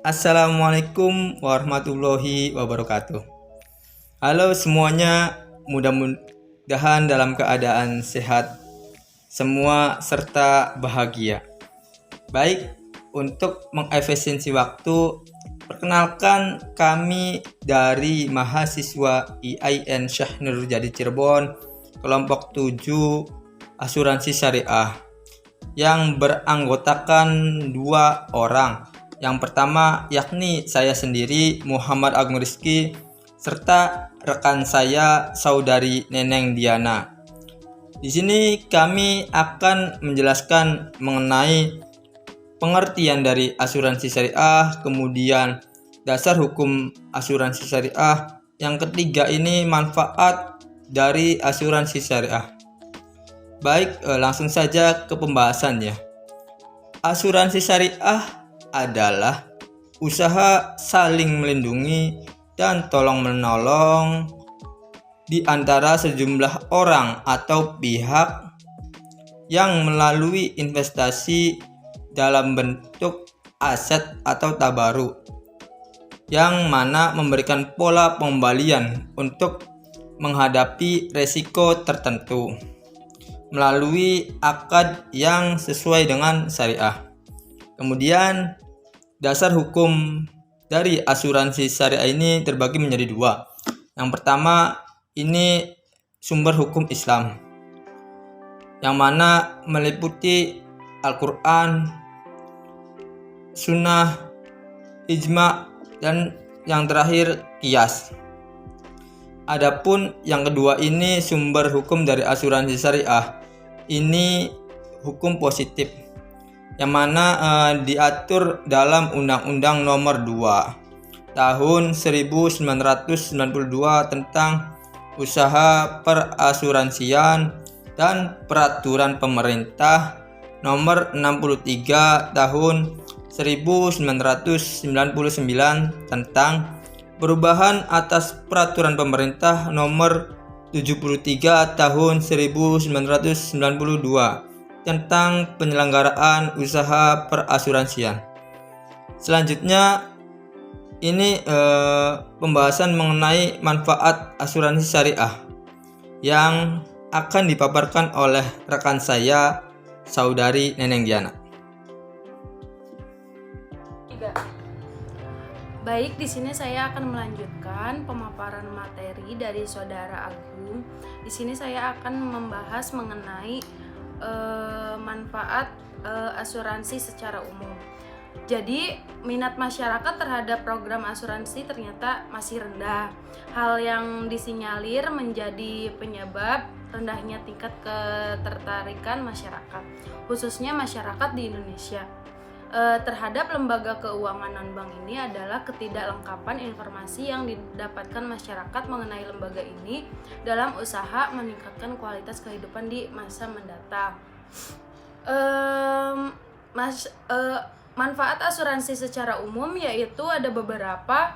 Assalamualaikum warahmatullahi wabarakatuh. Halo semuanya, mudah-mudahan dalam keadaan sehat semua serta bahagia. Baik, untuk mengefisiensi waktu, perkenalkan kami dari mahasiswa IAIN Syekh Nurjadi Cirebon, kelompok 7 Asuransi Syariah, yang beranggotakan 2 orang. Yang pertama yakni saya sendiri, Muhammad Agung Rizky, serta rekan saya, Saudari Neneng Diana. Di sini kami akan menjelaskan mengenai pengertian dari asuransi syariah, kemudian dasar hukum asuransi syariah. Yang ketiga ini manfaat dari asuransi syariah. Baik, langsung saja ke pembahasannya. Asuransi syariah adalah usaha saling melindungi dan tolong-menolong di antara sejumlah orang atau pihak yang melalui investasi dalam bentuk aset atau tabaruk, yang mana memberikan pola pengembalian untuk menghadapi resiko tertentu melalui akad yang sesuai dengan syariah. Kemudian dasar hukum dari asuransi syariah ini terbagi menjadi 2. Yang pertama ini sumber hukum Islam, yang mana meliputi Al-Quran, Sunnah, Ijma, dan yang terakhir Qiyas. Adapun yang kedua ini sumber hukum dari asuransi syariah, ini hukum positif, yang mana diatur dalam Undang-Undang Nomor 2 Tahun 1992 tentang usaha perasuransian dan peraturan pemerintah Nomor 63 Tahun 1999 tentang perubahan atas peraturan pemerintah Nomor 73 Tahun 1992 tentang penyelenggaraan usaha perasuransian. Selanjutnya ini pembahasan mengenai manfaat asuransi syariah yang akan dipaparkan oleh rekan saya, Saudari Neneng Diana. Baik, di sini saya akan melanjutkan pemaparan materi dari Saudara Agung. Di sini saya akan membahas mengenai manfaat asuransi secara umum. Jadi, minat masyarakat terhadap program asuransi ternyata masih rendah. Hal yang disinyalir menjadi penyebab rendahnya tingkat ketertarikan masyarakat, khususnya masyarakat di Indonesia, terhadap lembaga keuangan non-bank ini adalah ketidaklengkapan informasi yang didapatkan masyarakat mengenai lembaga ini dalam usaha meningkatkan kualitas kehidupan di masa mendatang. Manfaat asuransi secara umum yaitu ada beberapa.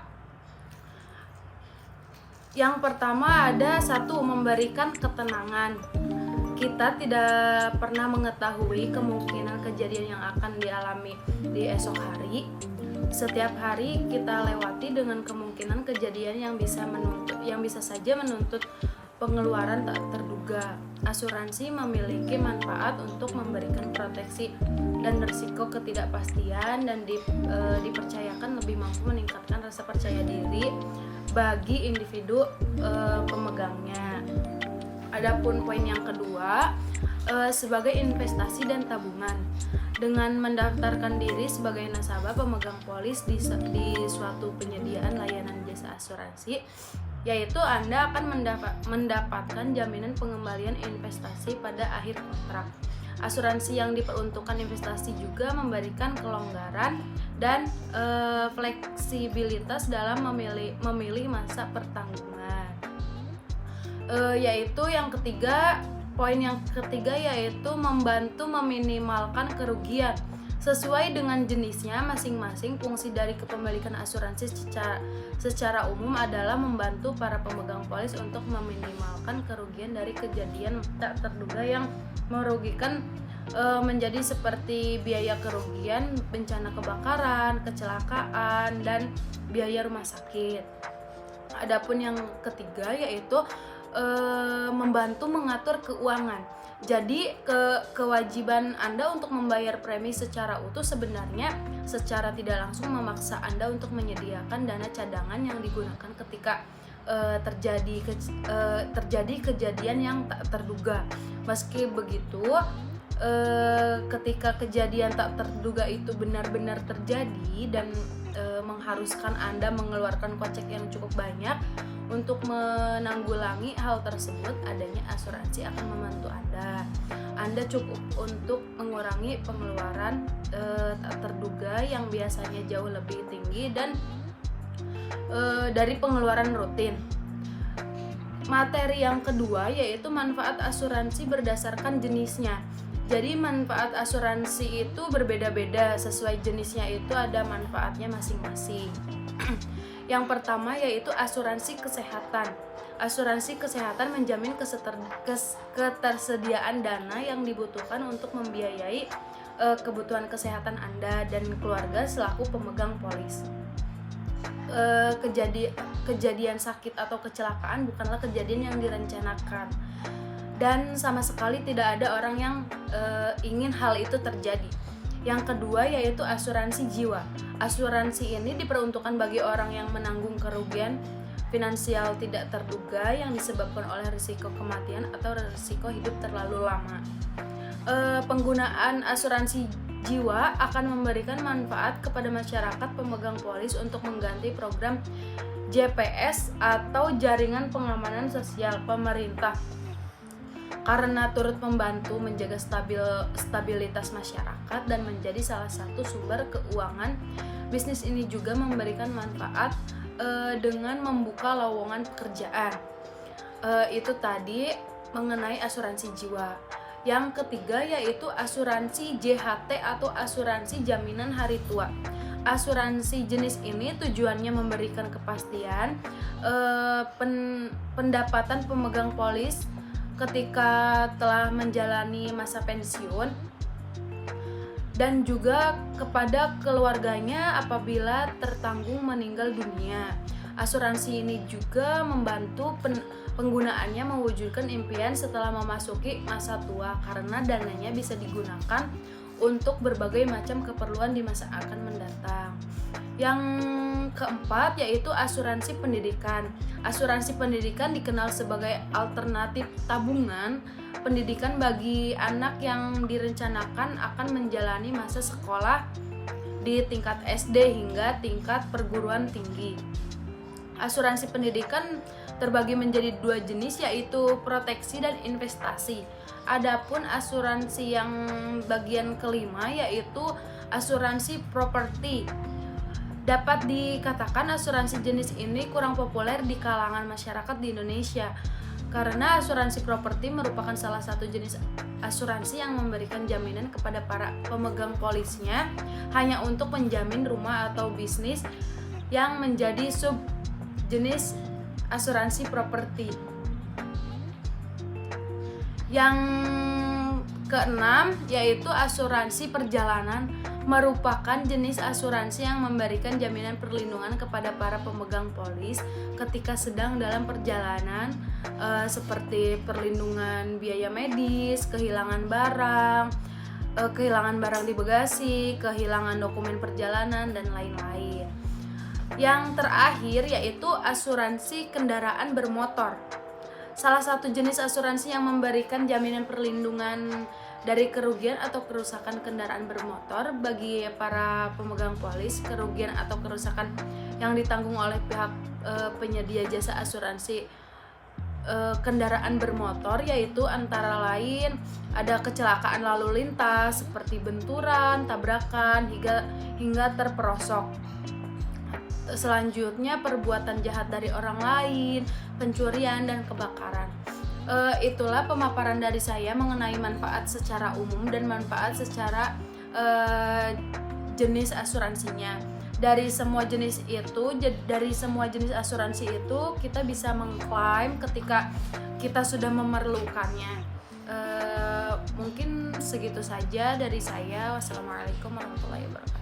Yang pertama ada 1, memberikan ketenangan. Kita tidak pernah mengetahui kemungkinan kejadian yang akan dialami di esok hari. Setiap hari kita lewati dengan kemungkinan kejadian yang bisa saja menuntut pengeluaran tak terduga. Asuransi memiliki manfaat untuk memberikan proteksi dan risiko ketidakpastian dan dipercayakan lebih mampu meningkatkan rasa percaya diri bagi individu pemegangnya. Adapun poin yang kedua, sebagai investasi dan tabungan. Dengan mendaftarkan diri sebagai nasabah pemegang polis di suatu penyediaan layanan jasa asuransi, yaitu Anda akan mendapatkan jaminan pengembalian investasi pada akhir kontrak. Asuransi yang diperuntukkan investasi juga memberikan kelonggaran dan fleksibilitas dalam memilih masa pertanggungan. Yaitu yang ketiga, poin yang ketiga yaitu membantu meminimalkan kerugian. Sesuai dengan jenisnya masing-masing, fungsi dari kepemilikan asuransi secara umum adalah membantu para pemegang polis untuk meminimalkan kerugian dari kejadian tak terduga yang merugikan menjadi seperti biaya kerugian, bencana kebakaran, kecelakaan, dan biaya rumah sakit. Adapun yang ketiga yaitu membantu mengatur keuangan. Jadi kewajiban Anda untuk membayar premi secara utuh sebenarnya secara tidak langsung memaksa Anda untuk menyediakan dana cadangan yang digunakan ketika terjadi kejadian yang tak terduga. Meski begitu, ketika kejadian tak terduga itu benar-benar terjadi dan mengharuskan Anda mengeluarkan kocek yang cukup banyak untuk menanggulangi hal tersebut, adanya asuransi akan membantu Anda. Anda cukup untuk mengurangi pengeluaran tak terduga yang biasanya jauh lebih tinggi dan dari pengeluaran rutin. Materi yang kedua yaitu manfaat asuransi berdasarkan jenisnya. Jadi manfaat asuransi itu berbeda-beda, sesuai jenisnya itu ada manfaatnya masing-masing. Yang pertama yaitu asuransi kesehatan. Asuransi kesehatan menjamin ketersediaan dana yang dibutuhkan untuk membiayai kebutuhan kesehatan Anda dan keluarga selaku pemegang polis. Kejadian sakit atau kecelakaan bukanlah kejadian yang direncanakan, dan sama sekali tidak ada orang yang ingin hal itu terjadi. Yang kedua yaitu asuransi jiwa. Asuransi ini diperuntukkan bagi orang yang menanggung kerugian finansial tidak terduga yang disebabkan oleh risiko kematian atau risiko hidup terlalu lama. Penggunaan asuransi jiwa akan memberikan manfaat kepada masyarakat pemegang polis untuk mengganti program JPS atau jaringan pengamanan sosial pemerintah, karena turut membantu menjaga stabilitas masyarakat dan menjadi salah satu sumber keuangan. Bisnis ini juga memberikan manfaat dengan membuka lowongan pekerjaan. Itu tadi mengenai asuransi jiwa. Yang ketiga yaitu asuransi JHT atau asuransi jaminan hari tua. Asuransi jenis ini tujuannya memberikan kepastian pendapatan pemegang polis ketika telah menjalani masa pensiun, dan juga kepada keluarganya apabila tertanggung meninggal dunia. Asuransi ini juga membantu penggunaannya mewujudkan impian setelah memasuki masa tua, karena dananya bisa digunakan untuk berbagai macam keperluan di masa akan mendatang. Yang keempat yaitu asuransi pendidikan. Asuransi pendidikan dikenal sebagai alternatif tabungan pendidikan bagi anak yang direncanakan akan menjalani masa sekolah di tingkat SD hingga tingkat perguruan tinggi. Asuransi pendidikan terbagi menjadi dua jenis yaitu proteksi dan investasi. Adapun asuransi yang bagian kelima yaitu asuransi properti. Dapat dikatakan asuransi jenis ini kurang populer di kalangan masyarakat di Indonesia, karena asuransi properti merupakan salah satu jenis asuransi yang memberikan jaminan kepada para pemegang polisnya hanya untuk menjamin rumah atau bisnis yang menjadi sub jenis asuransi properti. Yang keenam yaitu asuransi perjalanan, merupakan jenis asuransi yang memberikan jaminan perlindungan kepada para pemegang polis ketika sedang dalam perjalanan, seperti perlindungan biaya medis, kehilangan barang di bagasi, kehilangan dokumen perjalanan, dan lain-lain. Yang terakhir yaitu asuransi kendaraan bermotor. Salah satu jenis asuransi yang memberikan jaminan perlindungan dari kerugian atau kerusakan kendaraan bermotor bagi para pemegang polis. Kerugian atau kerusakan yang ditanggung oleh pihak penyedia jasa asuransi kendaraan bermotor yaitu antara lain ada kecelakaan lalu lintas seperti benturan, tabrakan, hingga terperosok. Selanjutnya perbuatan jahat dari orang lain, pencurian, dan kebakaran. Itulah pemaparan dari saya mengenai manfaat secara umum dan manfaat secara jenis asuransinya. Dari semua jenis asuransi itu kita bisa mengklaim ketika kita sudah memerlukannya. Mungkin segitu saja dari saya. Wassalamualaikum warahmatullahi wabarakatuh.